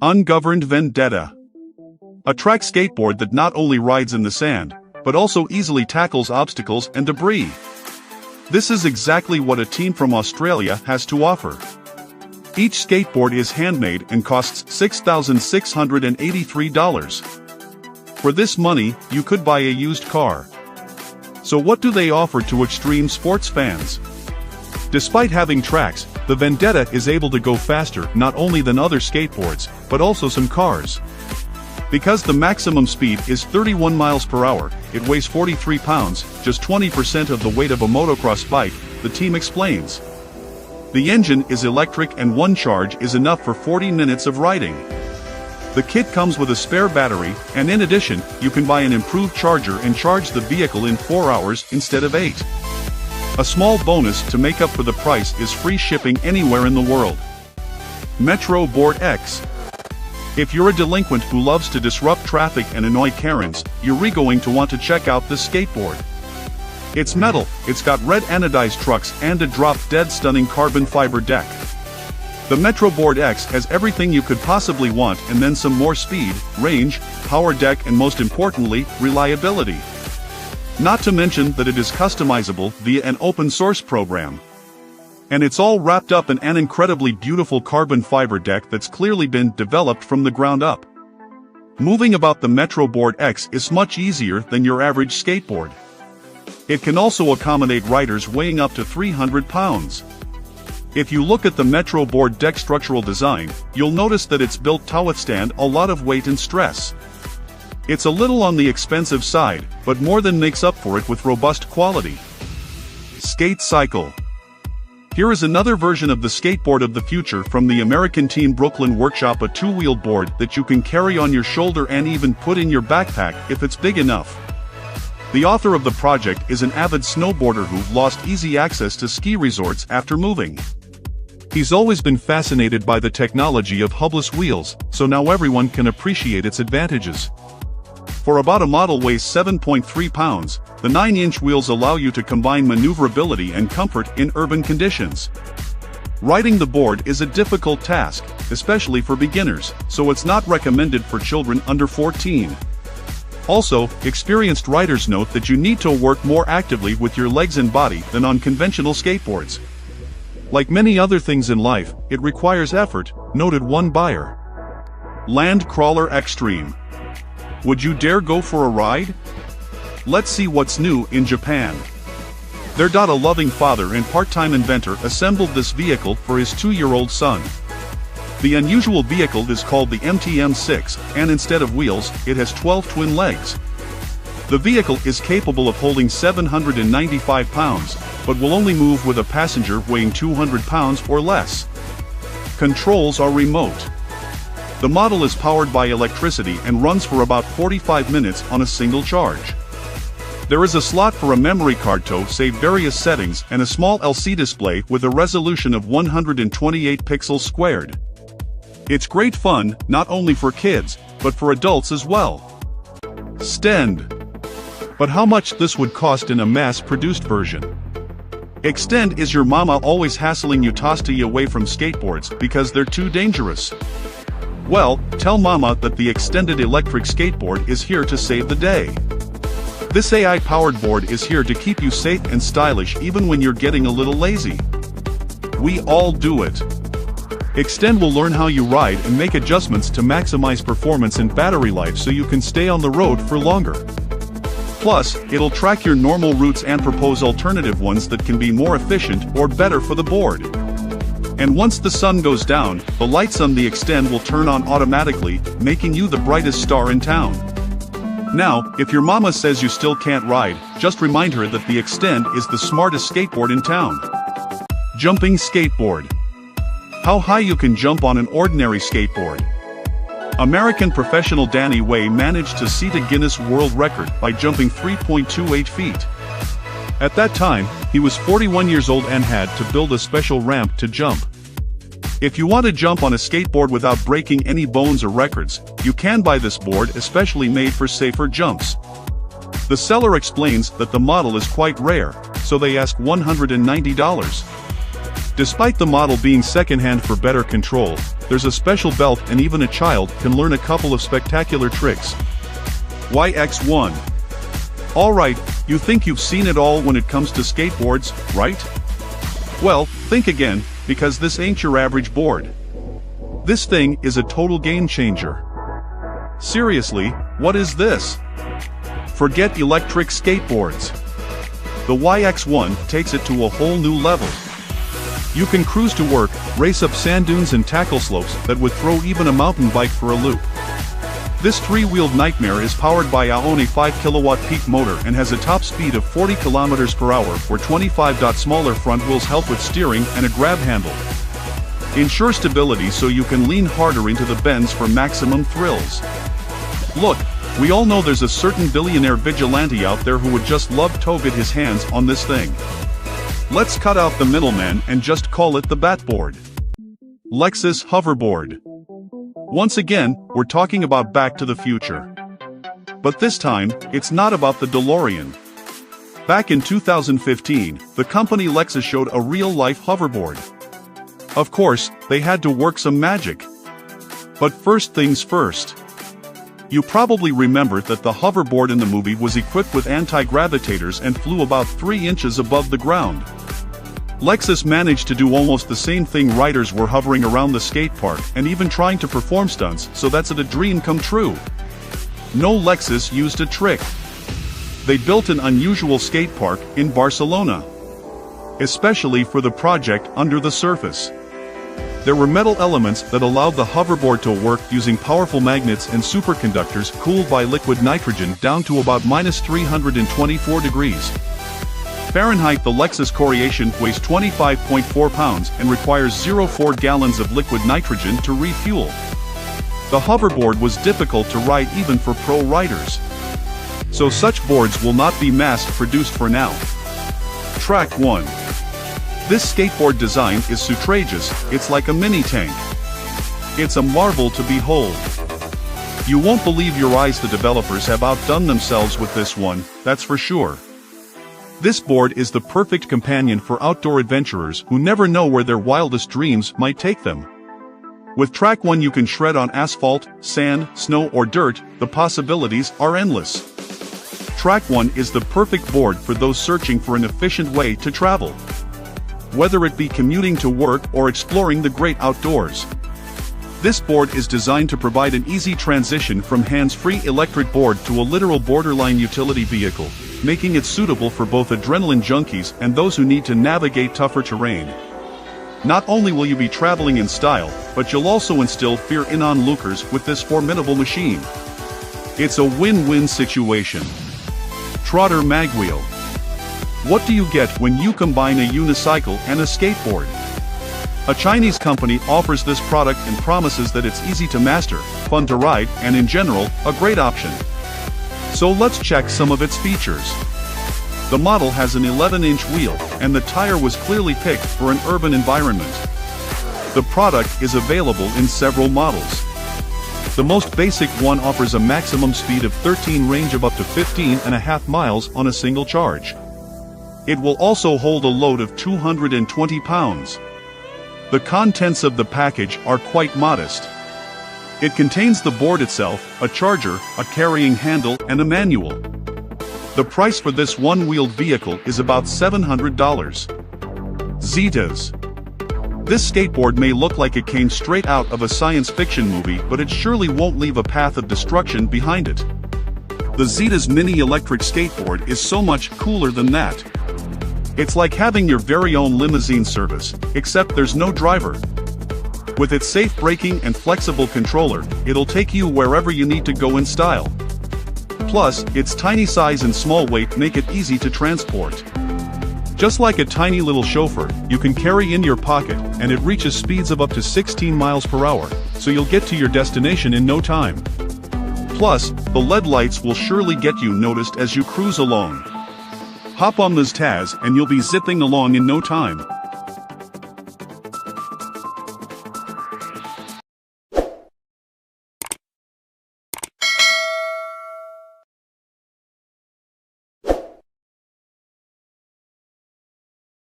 Ungoverned Vendetta. A track skateboard that not only rides in the sand, but also easily tackles obstacles and debris. This is exactly what a team from Australia has to offer. Each skateboard is handmade and costs $6,683. For this money, you could buy a used car. So what do they offer to extreme sports fans? Despite having tracks, the Vendetta is able to go faster not only than other skateboards, but also some cars. Because the maximum speed is 31 miles per hour, it weighs 43 pounds, just 20% of the weight of a motocross bike, the team explains. The engine is electric and one charge is enough for 40 minutes of riding. The kit comes with a spare battery, and in addition, you can buy an improved charger and charge the vehicle in 4 hours instead of 8. A small bonus to make up for the price is free shipping anywhere in the world. Metro Board X. If you're a delinquent who loves to disrupt traffic and annoy Karens, you're going to want to check out this skateboard. It's metal, it's got red anodized trucks and a drop-dead stunning carbon fiber deck. The Metro Board X has everything you could possibly want and then some more: speed, range, power deck, and most importantly, reliability. Not to mention that it is customizable via an open source program. And it's all wrapped up in an incredibly beautiful carbon fiber deck that's clearly been developed from the ground up. Moving about the Metro Board X is much easier than your average skateboard. It can also accommodate riders weighing up to 300 pounds. If you look at the Metro Board deck structural design, you'll notice that it's built to withstand a lot of weight and stress. It's a little on the expensive side, but more than makes up for it with robust quality. Skate Cycle. Here is another version of the skateboard of the future from the American team Brooklyn Workshop, a two-wheeled board that you can carry on your shoulder and even put in your backpack if it's big enough. The author of the project is an avid snowboarder who lost easy access to ski resorts after moving. He's always been fascinated by the technology of hubless wheels, so now everyone can appreciate its advantages. For about a model weighs 7.3 pounds, the 9-inch wheels allow you to combine maneuverability and comfort in urban conditions. Riding the board is a difficult task, especially for beginners, so it's not recommended for children under 14. Also, experienced riders note that you need to work more actively with your legs and body than on conventional skateboards. Like many other things in life, it requires effort, noted one buyer. Land Crawler Extreme. Would you dare go for a ride? Let's see what's new in Japan. Their loving father and part-time inventor assembled this vehicle for his 2-year-old son. The unusual vehicle is called the MTM6, and instead of wheels, it has 12 twin legs. The vehicle is capable of holding 795 pounds, but will only move with a passenger weighing 200 pounds or less. Controls are remote. The model is powered by electricity and runs for about 45 minutes on a single charge. There is a slot for a memory card to save various settings and a small LCD display with a resolution of 128 pixels squared. It's great fun, not only for kids, but for adults as well. XTEND. But how much this would cost in a mass-produced version? XTEND is your mama always hassling you to stay away from skateboards because they're too dangerous. Well, tell mama that the extended electric skateboard is here to save the day. This AI-powered board is here to keep you safe and stylish even when you're getting a little lazy. We all do it. XTEND will learn how you ride and make adjustments to maximize performance and battery life so you can stay on the road for longer. Plus, it'll track your normal routes and propose alternative ones that can be more efficient or better for the board. And once the sun goes down, the lights on the XTEND will turn on automatically, making you the brightest star in town. Now, if your mama says you still can't ride, just remind her that the XTEND is the smartest skateboard in town. Jumping skateboard. How high you can jump on an ordinary skateboard. American professional Danny Way managed to set a Guinness World Record by jumping 3.28 feet. At that time, he was 41 years old and had to build a special ramp to jump. If you want to jump on a skateboard without breaking any bones or records, you can buy this board especially made for safer jumps. The seller explains that the model is quite rare, so they ask $190. Despite the model being secondhand for better control, there's a special belt, and even a child can learn a couple of spectacular tricks. YX1. Alright, you think you've seen it all when it comes to skateboards, right? Well, think again, because this ain't your average board. This thing is a total game changer. Seriously, what is this? Forget electric skateboards. The YX1 takes it to a whole new level. You can cruise to work, race up sand dunes and tackle slopes that would throw even a mountain bike for a loop. This three-wheeled nightmare is powered by a 5-kilowatt peak motor and has a top speed of 40 km per hour, where 25 smaller front wheels help with steering and a grab handle. Ensure stability so you can lean harder into the bends for maximum thrills. Look, we all know there's a certain billionaire vigilante out there who would just love to get his hands on this thing. Let's cut out the middleman and just call it the Batboard. LEXUS Hoverboard. Once again, we're talking about Back to the Future. But this time, it's not about the DeLorean. Back in 2015, the company LEXUS showed a real-life hoverboard. Of course, they had to work some magic. But first things first. You probably remember that the hoverboard in the movie was equipped with anti-gravitators and flew about 3 inches above the ground. LEXUS managed to do almost the same thing. Riders were hovering around the skate park and even trying to perform stunts, so that's a dream come true. No, LEXUS used a trick. They built an unusual skate park in Barcelona. Especially for the project Under the Surface. There were metal elements that allowed the hoverboard to work using powerful magnets and superconductors cooled by liquid nitrogen down to about -324 degrees Fahrenheit. The LEXUS creation weighs 25.4 pounds and requires 0.4 gallons of liquid nitrogen to refuel. The hoverboard was difficult to ride even for pro riders. So such boards will not be mass-produced for now. Track 1. This skateboard design is outrageous. It's like a mini-tank. It's a marvel to behold. You won't believe your eyes. The developers have outdone themselves with this one, that's for sure. This board is the perfect companion for outdoor adventurers who never know where their wildest dreams might take them. With Track 1 you can shred on asphalt, sand, snow or dirt. The possibilities are endless. Track 1 is the perfect board for those searching for an efficient way to travel. Whether it be commuting to work or exploring the great outdoors. This board is designed to provide an easy transition from hands-free electric board to a literal borderline utility vehicle, making it suitable for both adrenaline junkies and those who need to navigate tougher terrain. Not only will you be traveling in style, but you'll also instill fear in onlookers with this formidable machine. It's a win-win situation. TROTTER MAGWEEL. What do you get when you combine a unicycle and a skateboard? A Chinese company offers this product and promises that it's easy to master, fun to ride, and in general, a great option. So let's check some of its features. The model has an 11-inch wheel, and the tire was clearly picked for an urban environment. The product is available in several models. The most basic one offers a maximum speed of 13, range of up to 15.5 miles on a single charge. It will also hold a load of 220 pounds. The contents of the package are quite modest. It contains the board itself, a charger, a carrying handle, and a manual. The price for this one-wheeled vehicle is about $700. ZITAS. This skateboard may look like it came straight out of a science fiction movie, but it surely won't leave a path of destruction behind it. The ZITAS mini electric skateboard is so much cooler than that. It's like having your very own limousine service, except there's no driver. With its safe braking and flexible controller, it'll take you wherever you need to go in style. Plus, its tiny size and small weight make it easy to transport. Just like a tiny little chauffeur, you can carry in your pocket, and it reaches speeds of up to 16 miles per hour, so you'll get to your destination in no time. Plus, the LED lights will surely get you noticed as you cruise along. Hop on those TAS and you'll be zipping along in no time.